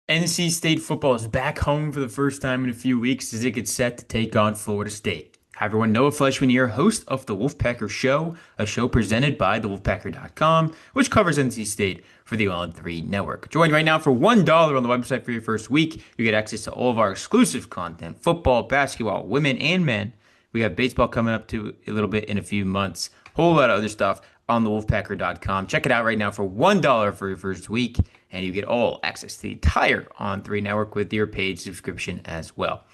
NC State football is back home for the first time in a few weeks as it gets set to take on Florida State. Hi everyone, Noah Fleshman here, host of the Wolfpacker Show, a show presented by the Wolfpacker.com, which covers NC State for the On3 network. Join right now for $1 on the website for your first week. You get access to all of our exclusive content, football, basketball, women and men. We have baseball coming up to a little bit in a few months. Whole lot of other stuff on the Wolfpacker.com. Check it out right now for $1 for your first week, and you get all access to the entire On3 network with your paid subscription as well.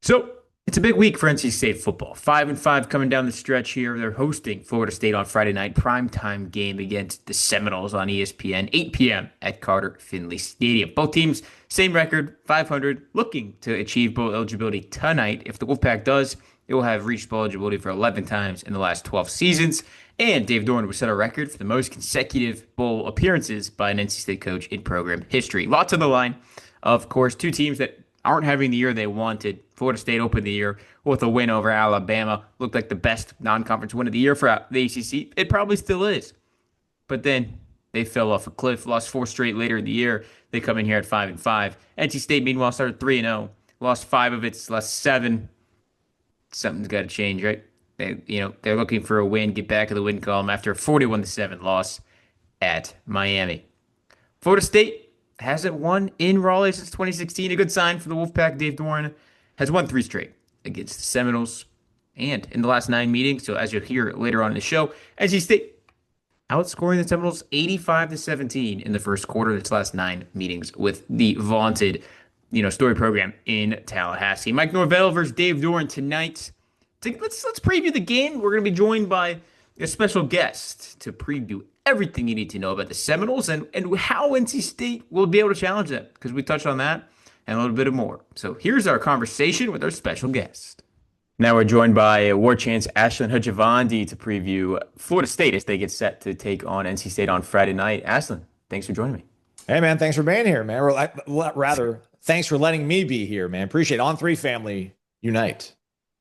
So it's a big week for NC State football. 5-5 coming down the stretch here. They're hosting Florida State on Friday night, primetime game against the Seminoles on ESPN, 8 p.m. at Carter Finley Stadium. Both teams, same record, 500, looking to achieve bowl eligibility tonight. If the Wolfpack does, it will have reached bowl eligibility for 11 times in the last 12 seasons. And Dave Doeren would set a record for the most consecutive bowl appearances by an NC State coach in program history. Lots on the line. Of course, two teams that aren't having the year they wanted. Florida State opened the year with a win over Alabama. Looked like the best non-conference win of the year for the ACC. It probably still is. But then they fell off a cliff, lost four straight later in the year. They come in here at 5-5. NC State, meanwhile, started 3-0. Lost five of its last seven. Something's got to change, right? They're looking for a win, get back in the win column after a 41-7 loss at Miami. Florida State hasn't won in Raleigh since 2016. A good sign for the Wolfpack. Dave Doeren has won three straight against the Seminoles and in the last 9 meetings. So as you'll hear later on in the show, NC State outscoring the Seminoles 85-17 in the first quarter of its last 9 meetings with the vaunted, story program in Tallahassee. Mike Norvell versus Dave Doeren tonight. Let's preview the game. We're going to be joined by a special guest to preview everything you need to know about the Seminoles and how NC State will be able to challenge them, because we touched on that and a little bit more. So here's our conversation with our special guest. Now we're joined by War Chant's Ashlyn Hujavandi to preview Florida State as they get set to take on NC State on Friday night. Ashlyn, thanks for joining me. Hey, man, thanks for being here, man. Rather, thanks for letting me be here, man. Appreciate it. On3 family unite.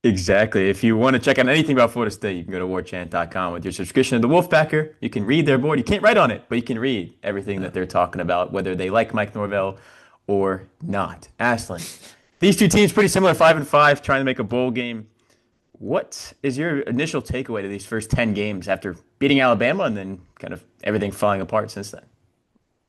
Exactly. If you want to check out anything about Florida State, you can go to warchant.com with your subscription to the Wolfpacker. You can read their board. You can't write on it, but you can read everything that they're talking about, whether they like Mike Norvell or not. Ashlyn, these two teams pretty similar, 5-5, trying to make a bowl game. What is your initial takeaway to these first 10 games after beating Alabama and then kind of everything falling apart since then?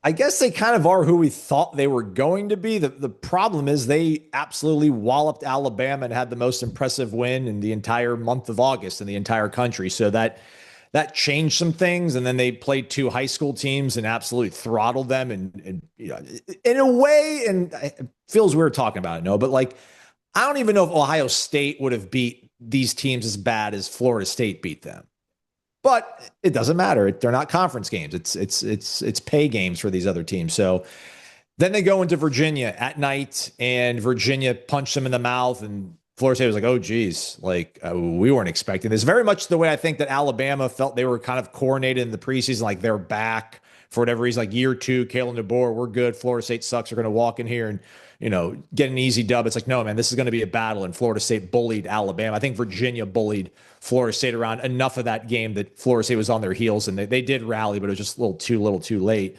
I guess they kind of are who we thought they were going to be. The problem is they absolutely walloped Alabama and had the most impressive win in the entire month of August in the entire country. So that changed some things. And then they played two high school teams and absolutely throttled them. And in a way, and it feels weird talking about it, no, but I don't even know if Ohio State would have beat these teams as bad as Florida State beat them. But it doesn't matter. They're not conference games. It's pay games for these other teams. So then they go into Virginia at night, and Virginia punched them in the mouth, and Florida State was like, "Oh, geez, we weren't expecting this." Very much the way I think that Alabama felt they were kind of coordinated in the preseason, like they're back for whatever reason. Like year 2, Kalen DeBoer, we're good. Florida State sucks. We're going to walk in here and get an easy dub. It's like, no, man, this is going to be a battle. And Florida State bullied Alabama. I think Virginia bullied Florida State around enough of that game that Florida State was on their heels, and they did rally, but it was just a little too late.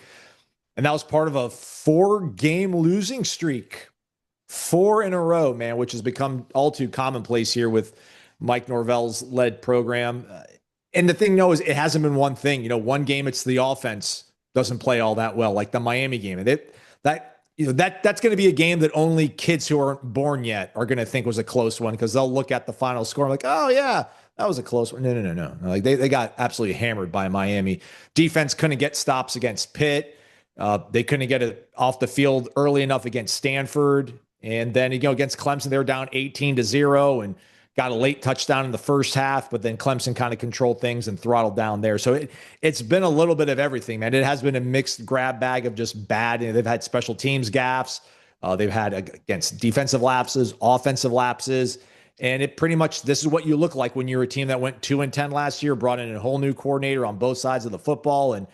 And that was part of a 4-game losing streak, 4 in a row, man, which has become all too commonplace here with Mike Norvell's led program. And the thing, is it hasn't been one thing. One game it's the offense doesn't play all that well, like the Miami game. And that's going to be a game that only kids who aren't born yet are going to think was a close one, because they'll look at the final score like, oh, yeah, that was a close one. No. Like they got absolutely hammered by Miami. Defense couldn't get stops against Pitt. They couldn't get it off the field early enough against Stanford. And then, against Clemson, they were down 18-0 and got a late touchdown in the first half, but then Clemson kind of controlled things and throttled down there. So it's been a little bit of everything, man. It has been a mixed grab bag of just bad. They've had special teams gaffes. They've had against defensive lapses, offensive lapses. And it pretty much, this is what you look like when you're a team that went 2-10 last year, brought in a whole new coordinator on both sides of the football, and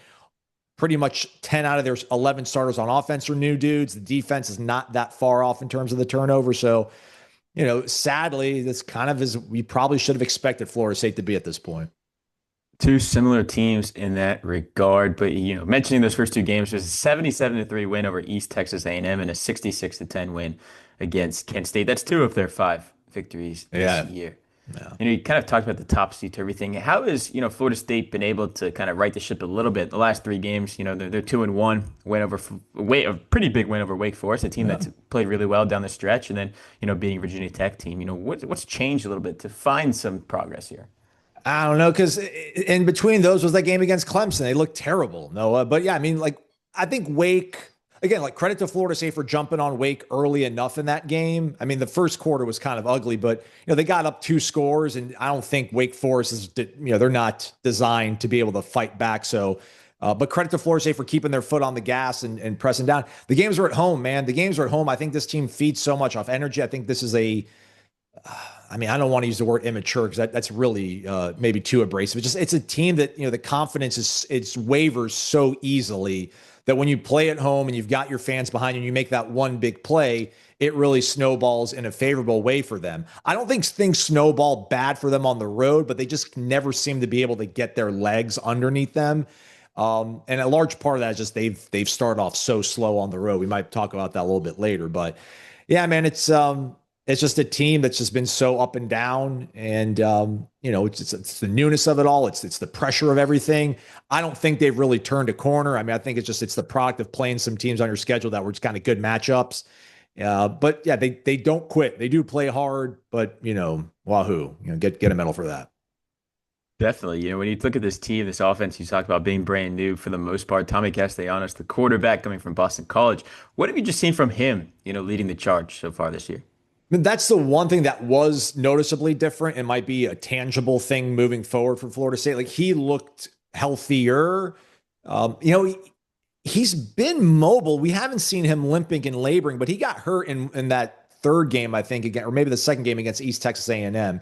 pretty much 10 out of their 11 starters on offense are new dudes. The defense is not that far off in terms of the turnover. So, sadly, this kind of is we probably should have expected Florida State to be at this point. Two similar teams in that regard, but mentioning those first two games, was a 77-3 win over East Texas A&M and M and a 66-10 win against Kent State. That's two of their five victories this Yeah. year. Yeah. You kind of talked about the top seed to everything. How has, Florida State been able to kind of right the ship a little bit? The last three games, they're 2-1, win over a pretty big win over Wake Forest, a team Yeah. that's played really well down the stretch, and then, beating Virginia Tech team. What's changed a little bit to find some progress here? I don't know, because in between those was that game against Clemson. They looked terrible, Noah. But yeah, I mean, like, I think Wake, again, like credit to Florida State for jumping on Wake early enough in that game. I mean, the first quarter was kind of ugly, but, they got up two scores, and I don't think Wake Forest is, they're not designed to be able to fight back. So, but credit to Florida State for keeping their foot on the gas and pressing down. The games are at home, man. The games are at home. I think this team feeds so much off energy. I think this is I mean, I don't want to use the word immature because that's really maybe too abrasive. It's a team that, the confidence it's wavers so easily that when you play at home and you've got your fans behind you and you make that one big play, it really snowballs in a favorable way for them. I don't think things snowball bad for them on the road, but they just never seem to be able to get their legs underneath them. And a large part of that is just they've started off so slow on the road. We might talk about that a little bit later, but yeah, man, it's just a team that's just been so up and down, and it's the newness of it all. It's the pressure of everything. I don't think they've really turned a corner. I mean, I think it's the product of playing some teams on your schedule that were just kind of good matchups. But yeah, they don't quit. They do play hard, but wahoo, get a medal for that. Definitely. When you look at this team, this offense, you talk about being brand new for the most part. Tommy Castellanos, the quarterback coming from Boston College. What have you just seen from him, leading the charge so far this year? I mean, that's the one thing that was noticeably different and might be a tangible thing moving forward for Florida State. Like, he looked healthier. He's been mobile. We haven't seen him limping and laboring, but he got hurt in that third game, I think, again, or maybe the second game against East Texas A&M,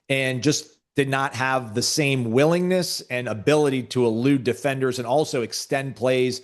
and just did not have the same willingness and ability to elude defenders and also extend plays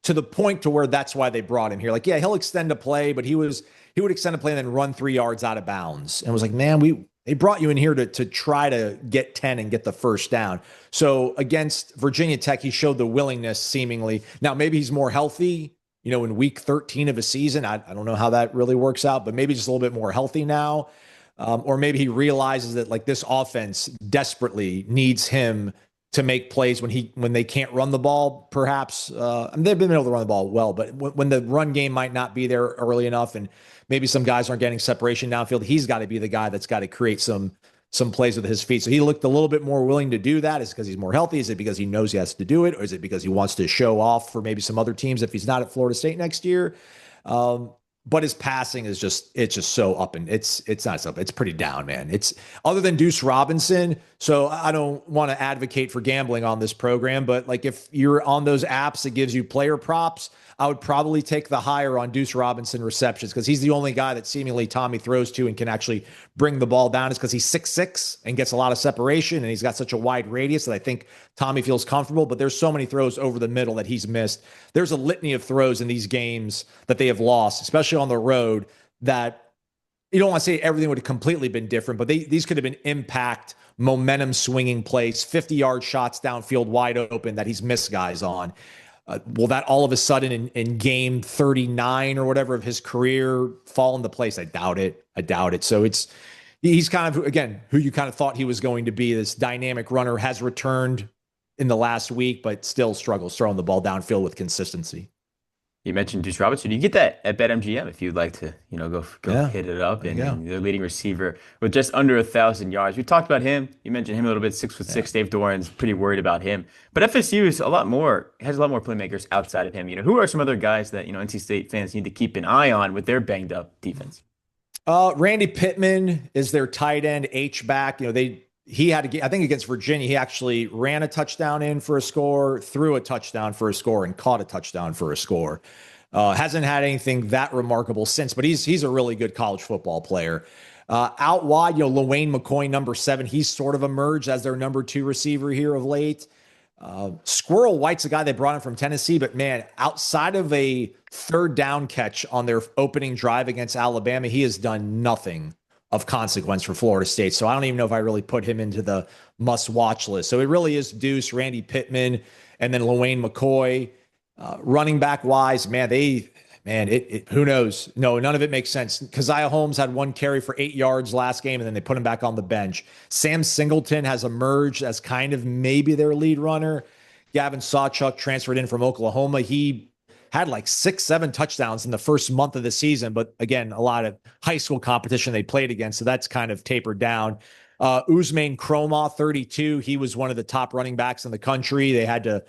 to the point to where that's why they brought him here. Like, yeah, he'll extend a play, but he would extend a play and then run 3 yards out of bounds. And was like, man, they brought you in here to try to get 10 and get the first down. So against Virginia Tech, he showed the willingness seemingly. Now, maybe he's more healthy, in week 13 of a season. I don't know how that really works out, but maybe just a little bit more healthy now. Or maybe he realizes that, like, this offense desperately needs him to make plays when they can't run the ball, perhaps. I mean, they've been able to run the ball well, but when the run game might not be there early enough, and maybe some guys aren't getting separation downfield, he's got to be the guy that's got to create some plays with his feet. So he looked a little bit more willing to do that. Is it because he's more healthy? Is it because he knows he has to do it? Or is it because he wants to show off for maybe some other teams if he's not at Florida State next year? But his passing is it's just so up, and it's not so, it's pretty down, man. It's other than Deuce Robinson. So I don't want to advocate for gambling on this program, but like, if you're on those apps that gives you player props, I would probably take the higher on Deuce Robinson receptions, because he's the only guy that seemingly Tommy throws to and can actually bring the ball down. Is because he's 6'6" and gets a lot of separation, and he's got such a wide radius that I think Tommy feels comfortable. But there's so many throws over the middle that he's missed. There's a litany of throws in these games that they have lost, especially on the road, that you don't want to say everything would have completely been different, but these could have been impact, momentum swinging plays, 50-yard shots downfield wide open that he's missed guys on. Will that all of a sudden in game 39 or whatever of his career fall into place? I doubt it. So he's kind of, again, who you kind of thought he was going to be. This dynamic runner has returned in the last week, but still struggles throwing the ball downfield with consistency. You mentioned Deuce Robinson. You get that at BetMGM if you'd like to, go Yeah, hit it up. there you And go. their leading receiver with just under 1,000 yards. We talked about him. You mentioned him a little bit. 6'6". Dave Doran's pretty worried about him. But FSU has a lot more playmakers outside of him. Who are some other guys that NC State fans need to keep an eye on with their banged up defense? Randy Pittman is their tight end H back. He had to get, I think against Virginia, he actually ran a touchdown in for a score, threw a touchdown for a score, and caught a touchdown for a score. Hasn't had anything that remarkable since, but he's a really good college football player. Out wide, LaWayne McCoy, number 7, he's sort of emerged as their number 2 receiver here of late. Squirrel White's a guy they brought in from Tennessee, but man, outside of a third down catch on their opening drive against Alabama, he has done nothing of consequence for Florida State. So I don't even know if I really put him into the must watch list. So it really is Deuce, Randy Pittman, and then LaWayne McCoy. Running back wise, who knows? No, none of it makes sense. Keziah Holmes had one carry for 8 yards last game, and then they put him back on the bench. Sam Singleton has emerged as kind of maybe their lead runner. Gavin Sawchuk transferred in from Oklahoma. He had like 6, 7 touchdowns in the first month of the season, but again, a lot of high school competition they played against, so that's kind of tapered down. Usman Cromah, 32. He was one of the top running backs in the country. They had to,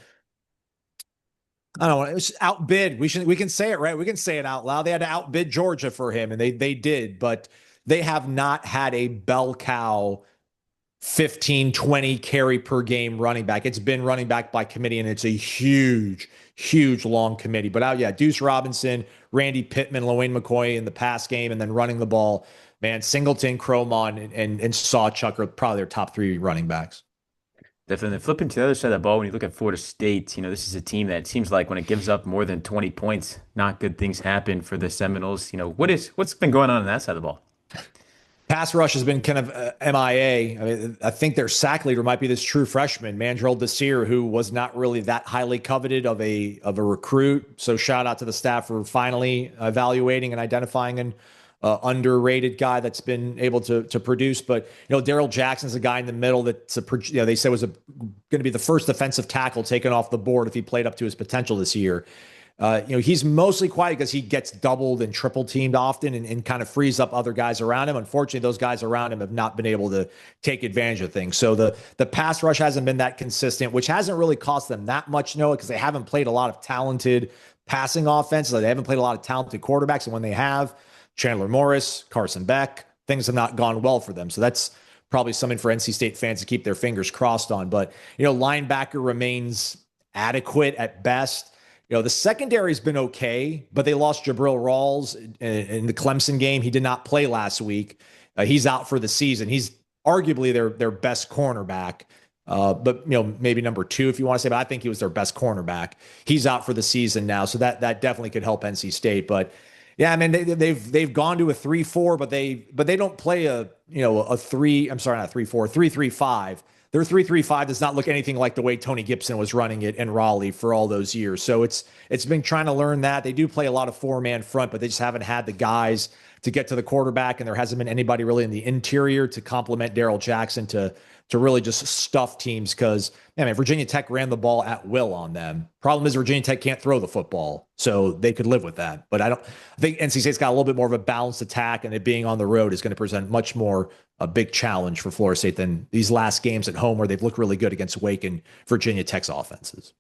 I don't know, it was outbid. We can say it, right? We can say it out loud. They had to outbid Georgia for him, and they did, but they have not had a bell cow 15, 20 carry per game running back. It's been running back by committee, and it's a huge, huge long committee. But yeah, Deuce Robinson, Randy Pittman, LaWayne McCoy in the pass game, and then running the ball. Man, Singleton, Cromon, and Sawchuk are probably their top 3 running backs. Definitely. Flipping to the other side of the ball, when you look at Florida State, this is a team that seems like when it gives up more than 20 points, not good things happen for the Seminoles. What's been going on that side of the ball? Pass rush has been kind of MIA. I mean, I think their sack leader might be this true freshman, Mandrell Desir, who was not really that highly coveted of a recruit. So shout out to the staff for finally evaluating and identifying an underrated guy that's been able to produce. But Daryl Jackson's a guy in the middle that's they said was going to be the first defensive tackle taken off the board if he played up to his potential this year. He's mostly quiet because he gets doubled and triple teamed often and kind of frees up other guys around him. Unfortunately, those guys around him have not been able to take advantage of things. So the pass rush hasn't been that consistent, which hasn't really cost them that much, Noah, because they haven't played a lot of talented passing offenses. They haven't played a lot of talented quarterbacks. And when they have, Chandler Morris, Carson Beck, things have not gone well for them. So that's probably something for NC State fans to keep their fingers crossed on. But, linebacker remains adequate at best. The secondary's been okay, but they lost Jabril Rawls in the Clemson game. He did not play last week. He's out for the season. He's arguably their best cornerback, but maybe number 2 if you want to say. But I think he was their best cornerback. He's out for the season now, so that definitely could help NC State. But yeah, I mean they've gone to a 3-4, but they don't play a 3. I'm sorry, not 3-4, 3-3-5. Their 3-3-5 does not look anything like the way Tony Gibson was running it in Raleigh for all those years. So it's been trying to learn that. They do play a lot of 4-man front, but they just haven't had the guys to get to the quarterback, and there hasn't been anybody really in the interior to complement Daryl Jackson to really just stuff teams because, Virginia Tech ran the ball at will on them. Problem is Virginia Tech can't throw the football, so they could live with that. But I think NC State's got a little bit more of a balanced attack, and it being on the road is going to present much more a big challenge for Florida State than these last games at home where they've looked really good against Wake and Virginia Tech's offenses.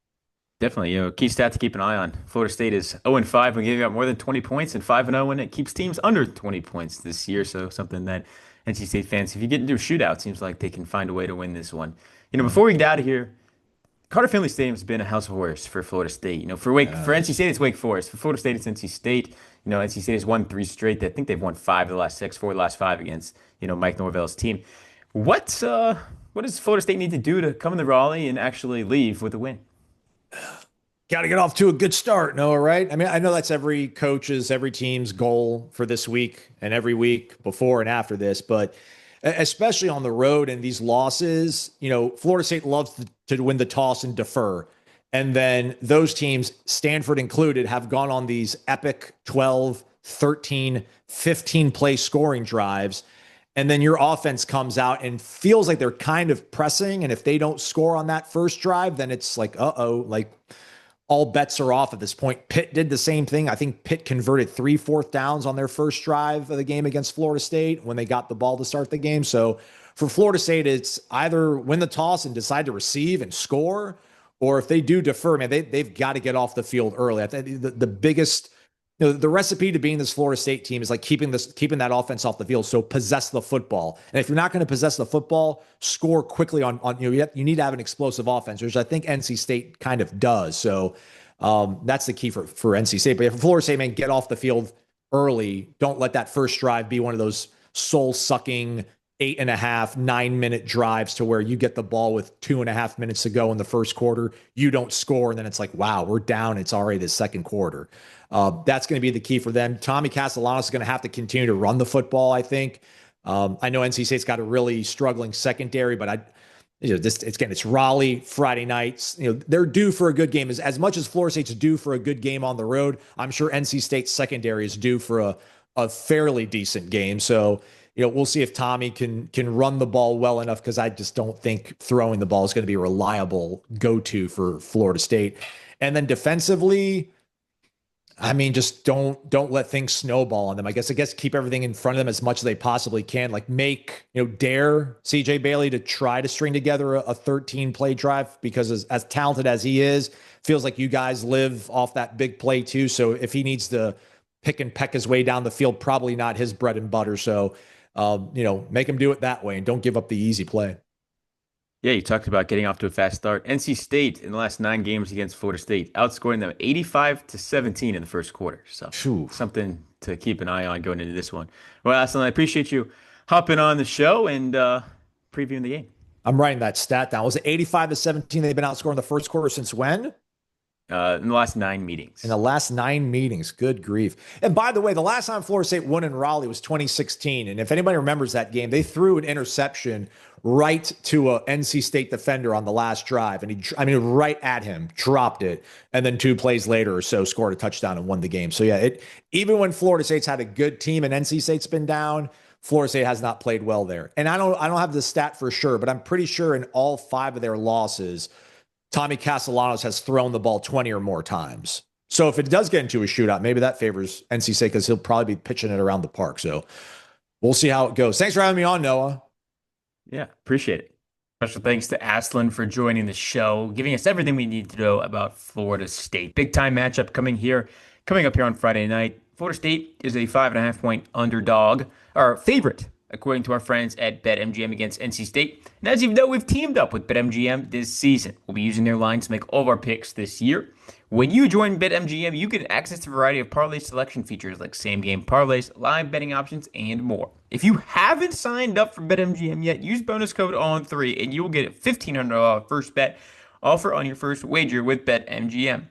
Definitely, key stat to keep an eye on. Florida State is 0-5 when giving up more than 20 points and 5-0 when it keeps teams under 20 points this year. So something that NC State fans, if you get into a shootout, seems like they can find a way to win this one. Before we get out of here, Carter Finley Stadium's been a house of horrors for Florida State. For NC State, it's Wake Forest. For Florida State, it's NC State. NC State has won 3 straight. I think they've won 5 of the last 6, 4 of the last 5 against, Mike Norvell's team. What does Florida State need to do to come into Raleigh and actually leave with a win? Got to get off to a good start, Noah, right? I mean, I know that's every team's goal for this week and every week before and after this, but especially on the road and these losses, Florida State loves to win the toss and defer. And then those teams, Stanford included, have gone on these epic 12, 13, 15 play scoring drives. And then your offense comes out and feels like they're kind of pressing. And if they don't score on that first drive, then it's like, like all bets are off at this point. Pitt did the same thing. I think Pitt converted 3 fourth downs on their first drive of the game against Florida State when they got the ball to start the game. So for Florida State, it's either win the toss and decide to receive and score, or if they do defer, man, they've got to get off the field early. I think the biggest, the recipe to being this Florida State team is like keeping that offense off the field. So possess the football. And if you're not going to possess the football, score quickly on you need to have an explosive offense, which I think NC State kind of does. So that's the key for NC State. But if Florida State, man, get off the field early. Don't let that first drive be one of those soul sucking 8.5, 9-minute drives to where you get the ball with 2.5 minutes to go in the first quarter. You don't score. And then it's like, wow, we're down. It's already the second quarter. That's going to be the key for them. Tommy Castellanos is going to have to continue to run the football, I think. I know NC State's got a really struggling secondary, but it's Raleigh Friday nights. They're due for a good game. As much as Florida State's due for a good game on the road, I'm sure NC State's secondary is due for a fairly decent game. So, we'll see if Tommy can run the ball well enough, because I just don't think throwing the ball is going to be a reliable go-to for Florida State. And then defensively, I mean, just don't let things snowball on them. I guess keep everything in front of them as much as they possibly can. Like dare CJ Bailey to try to string together a 13 play drive, because as talented as he is, feels like you guys live off that big play too. So if he needs to pick and peck his way down the field, probably not his bread and butter. So make him do it that way and don't give up the easy play. Yeah, you talked about getting off to a fast start. NC State in the last 9 games against Florida State, outscoring them 85-17 in the first quarter. So Phew. something to keep an eye on going into this one. Well, Aslan, I appreciate you hopping on the show and previewing the game. I'm writing that stat down. Was it 85-17? They've been outscoring the first quarter since when? In the last 9 meetings. In the last 9 meetings. Good grief. And by the way, the last time Florida State won in Raleigh was 2016. And if anybody remembers that game, they threw an interception right to a NC State defender on the last drive. And right at him, dropped it. And then 2 plays later or so scored a touchdown and won the game. So yeah, even when Florida State's had a good team and NC State's been down, Florida State has not played well there. And I don't have the stat for sure, but I'm pretty sure in all 5 of their losses, Tommy Castellanos has thrown the ball 20 or more times. So if it does get into a shootout, maybe that favors NC State, because he'll probably be pitching it around the park. So we'll see how it goes. Thanks for having me on, Noah. Yeah, appreciate it. Special thanks to Aslan for joining the show, giving us everything we need to know about Florida State. Big time matchup coming up here on Friday night. Florida State is a 5.5 point underdog, or favorite, according to our friends at BetMGM against NC State. And as you know, we've teamed up with BetMGM this season. We'll be using their lines to make all of our picks this year. When you join BetMGM, you get access to a variety of parlay selection features like same-game parlays, live betting options, and more. If you haven't signed up for BetMGM yet, use bonus code ON3 and you will get a $1,500 first bet offer on your first wager with BetMGM.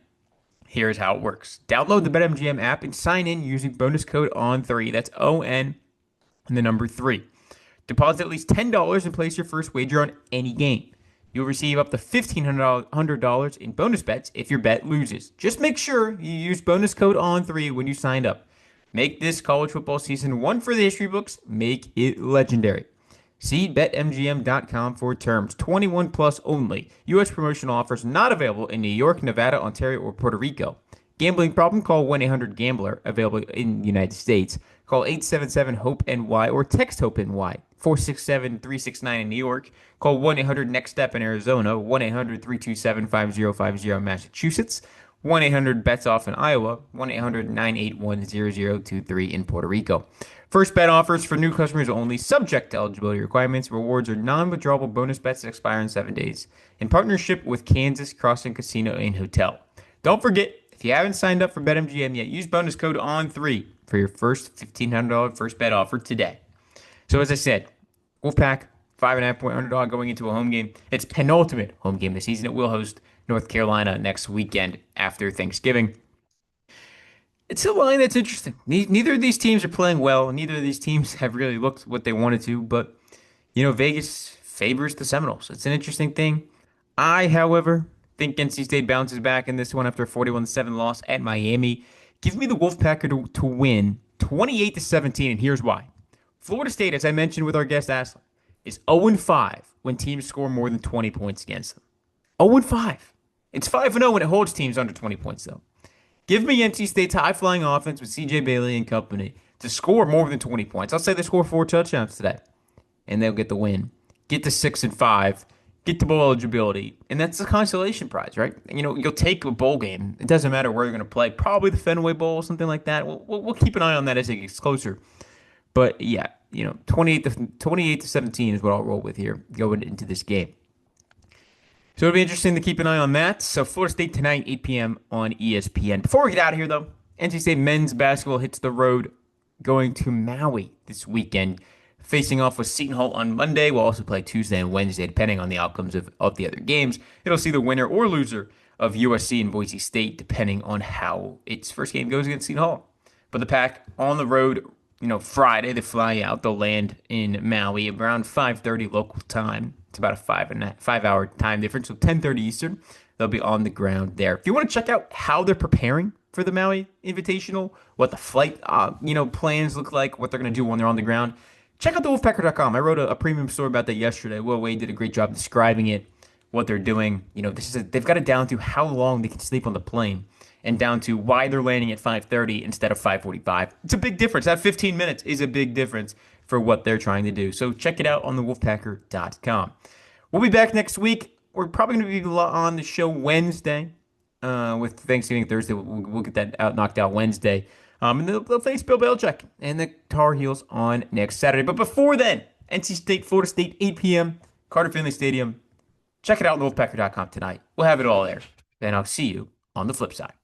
Here's how it works. Download the BetMGM app and sign in using bonus code ON3. That's ON and the number 3. Deposit at least $10 and place your first wager on any game. You'll receive up to $1,500 in bonus bets if your bet loses. Just make sure you use bonus code ON3 when you sign up. Make this college football season one for the history books. Make it legendary. See BetMGM.com for terms. 21 plus only. U.S. promotional offers not available in New York, Nevada, Ontario, or Puerto Rico. Gambling problem? Call 1-800-GAMBLER. Available in the United States. Call 877-HOPE-NY or text HOPE-NY. 467-369 in New York. Call 1-800-NEXT-STEP in Arizona. 1-800-327-5050 in Massachusetts. 1-800-BETS-OFF in Iowa. 1-800-981-0023 in Puerto Rico. First bet offers for new customers only, subject to eligibility requirements. Rewards are non-withdrawable bonus bets that expire in 7 days. In partnership with Kansas Crossing Casino and Hotel. Don't forget, if you haven't signed up for BetMGM yet, use bonus code ON3 for your first $1,500 first bet offer today. So as I said, Wolfpack, 5.5 point underdog going into a home game. It's penultimate home game this season. It will host North Carolina next weekend after Thanksgiving. It's a line that's interesting. Neither of these teams are playing well. Neither of these teams have really looked what they wanted to. But, Vegas favors the Seminoles. It's an interesting thing. I, however, think NC State bounces back in this one after a 41-7 loss at Miami. Give me the Wolfpacker to win 28-17, and here's why. Florida State, as I mentioned with our guest Aslan, is 0-5 when teams score more than 20 points against them. 0-5. It's 5-0 when it holds teams under 20 points, though. Give me NC State's high-flying offense with CJ Bailey and company to score more than 20 points. I'll say they score 4 touchdowns today, and they'll get the win. Get to 6-5. Get to bowl eligibility, and that's the consolation prize, right? You'll take a bowl game. It doesn't matter where you're going to play. Probably the Fenway Bowl, something like that. We'll keep an eye on that as it gets closer. But yeah, 28-17 is what I'll roll with here going into this game. So it'll be interesting to keep an eye on that. So Florida State tonight, 8 p.m. on ESPN. Before we get out of here, though, NC State men's basketball hits the road going to Maui this weekend, facing off with Seton Hall on Monday. We'll also play Tuesday and Wednesday, depending on the outcomes of the other games. It'll see the winner or loser of USC and Boise State, depending on how its first game goes against Seton Hall. But the Pack on the road Friday they fly out. They'll land in Maui around 5:30 local time. It's about a 5 hour time difference, so 10:30 Eastern. They'll be on the ground there. If you want to check out how they're preparing for the Maui Invitational, what the flight plans look like, what they're going to do when they're on the ground, check out the Wolfpacker.com. I wrote a premium story about that yesterday. Will Wade did a great job describing it, what they're doing. They've got it down to how long they can sleep on the plane and down to why they're landing at 5:30 instead of 5:45. It's a big difference. That 15 minutes is a big difference for what they're trying to do. So check it out on the wolfpacker.com. We'll be back next week. We're probably going to be on the show Wednesday with Thanksgiving Thursday. We'll get that knocked out Wednesday. And they'll face Bill Belichick and the Tar Heels on next Saturday. But before then, NC State, Florida State, 8 p.m., Carter Finley Stadium. Check it out on wolfpacker.com tonight. We'll have it all there. And I'll see you on the flip side.